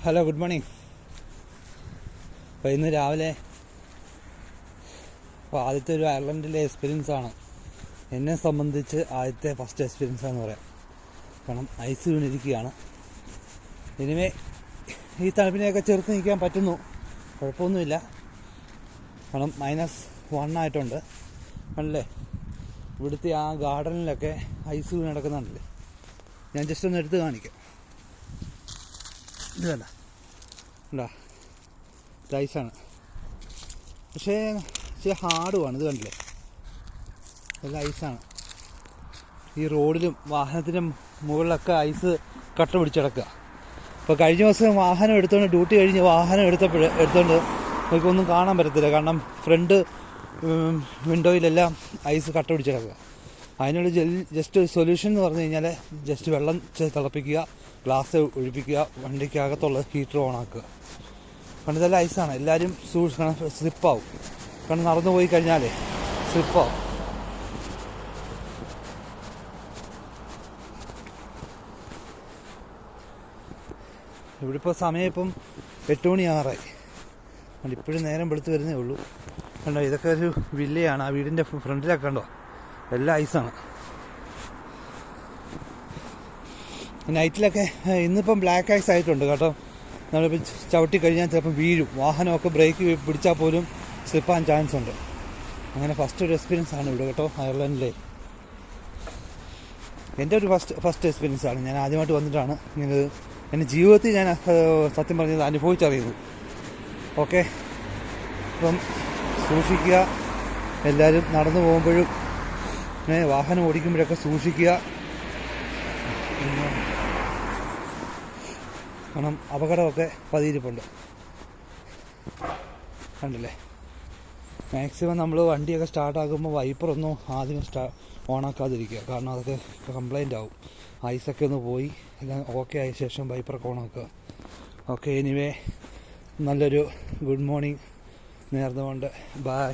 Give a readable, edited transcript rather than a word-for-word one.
Hello, good morning. അപ്പോൾ ഇന്ന് രാവിലെ ആദ്യത്തെ ഒരു അയർലൻഡിലെ എക്സ്പീരിയൻസ് ആണ്. എന്നെ സംബന്ധിച്ച് ആദ്യത്തെ ഫസ്റ്റ് എക്സ്പീരിയൻസ് ആണെന്ന് പറയാം. കാരണം ഐസ് വീണിരിക്കുകയാണ്. ഇനിമേ ഈ തണുപ്പിനെയൊക്കെ ചെറുത്ത് നിൽക്കാൻ പറ്റുന്നു, കുഴപ്പമൊന്നുമില്ല. കാരണം -1 ആയിട്ടുണ്ട്. ആണല്ലേ, ഇവിടുത്തെ ആ ഗാർഡനിലൊക്കെ ഐസ് വീണ് കിടക്കുന്നുണ്ടല്ലേ. ഞാൻ ജസ്റ്റ് ഒന്ന് എടുത്ത് കാണിക്കാം. ഇത് വേണ്ട ഉണ്ടാ, ഇത് ഐസാണ്. പക്ഷേ ഇച്ചിരി ഹാർഡുമാണ്. ഇത് കണ്ടില്ലേ, എല്ലാം ഐസാണ്. ഈ റോഡിലും വാഹനത്തിൻ്റെ മുകളിലൊക്കെ ഐസ് കട്ട പിടിച്ച് കിടക്കുക. അപ്പോൾ കഴിഞ്ഞ ദിവസം വാഹനം എടുത്തുകൊണ്ട് ഡ്യൂട്ടി കഴിഞ്ഞ് വാഹനം എടുത്തുകൊണ്ട് നമുക്കൊന്നും കാണാൻ പറ്റത്തില്ല. കാരണം ഫ്രണ്ട് വിൻഡോയിലെല്ലാം ഐസ് കട്ട പിടിച്ച് കിടക്കുക. അതിനുള്ള ജസ്റ്റ് ഒരു സൊല്യൂഷൻ എന്ന് പറഞ്ഞു കഴിഞ്ഞാൽ ജസ്റ്റ് വെള്ളം തിളപ്പിക്കുക, ഗ്ലാസ് ഒഴിപ്പിക്കുക, വണ്ടിക്കകത്തുള്ള ഹീറ്റർ ഓണാക്കുക. കാരണം ഇതെല്ലാം ഐസാണ്. എല്ലാവരും സൂക്ഷിക്കണം, സ്ലിപ്പാവും. കാരണം നടന്നു പോയി കഴിഞ്ഞാലേ സ്ലിപ്പാവും. ഇവിടെ ഇപ്പോൾ സമയം ഇപ്പം 8 മണിയാറായി. അതുകൊണ്ട് ഇപ്പോഴും നേരം വെളുത്ത് വരുന്നേ ഉള്ളൂ. കണ്ടോ, ഇതൊക്കെ ഒരു വില്ലയാണ്. ആ വീടിൻ്റെ ഫ്രണ്ടിലൊക്കെ കണ്ടോ, എല്ലാം ഐസാണ്. നൈറ്റിലൊക്കെ ഇന്നിപ്പം ബ്ലാക്ക് ഐസ് ആയിട്ടുണ്ട് കേട്ടോ. നമ്മളിപ്പോൾ ചവിട്ടി കഴിഞ്ഞാൽ ചിലപ്പോൾ വീഴും. വാഹനമൊക്കെ ബ്രേക്ക് പിടിച്ചാൽ പോലും സ്ലിപ്പാൻ ചാൻസ് ഉണ്ട്. അങ്ങനെ ഫസ്റ്റ് ഒരു എക്സ്പീരിയൻസ് ആണ് ഇവിടെ കേട്ടോ, അയർലൻഡിലെ. എൻ്റെ ഒരു ഫസ്റ്റ് എക്സ്പീരിയൻസ് ആണ്. ഞാൻ ആദ്യമായിട്ട് വന്നിട്ടാണ് ഇങ്ങനെ എൻ്റെ ജീവിതത്തിൽ ഞാൻ സത്യം പറഞ്ഞത് അനുഭവിച്ചറിയുന്നു. ഓക്കെ, അപ്പം സൂക്ഷിക്കുക. എല്ലാവരും നടന്നു പോകുമ്പോഴും വാഹനം ഓടിക്കുമ്പോഴൊക്കെ സൂക്ഷിക്കുക. കാരണം അപകടമൊക്കെ പതിയിരിപ്പുണ്ട്. കണ്ടില്ലേ, മാക്സിമം നമ്മൾ വണ്ടിയൊക്കെ സ്റ്റാർട്ടാക്കുമ്പോൾ വൈപ്പറൊന്നും ആദ്യം ഓണാക്കാതിരിക്കുക. കാരണം അതൊക്കെ കംപ്ലൈൻ്റ് ആവും. ഐസൊക്കെ ഒന്ന് പോയി എല്ലാം ഓക്കെ ആയ ശേഷം വൈപ്പറൊക്കെ ഓണാക്കുക. ഓക്കെ, എനിവേ നല്ലൊരു ഗുഡ് മോർണിംഗ് നേർന്നുകൊണ്ട് ബൈ.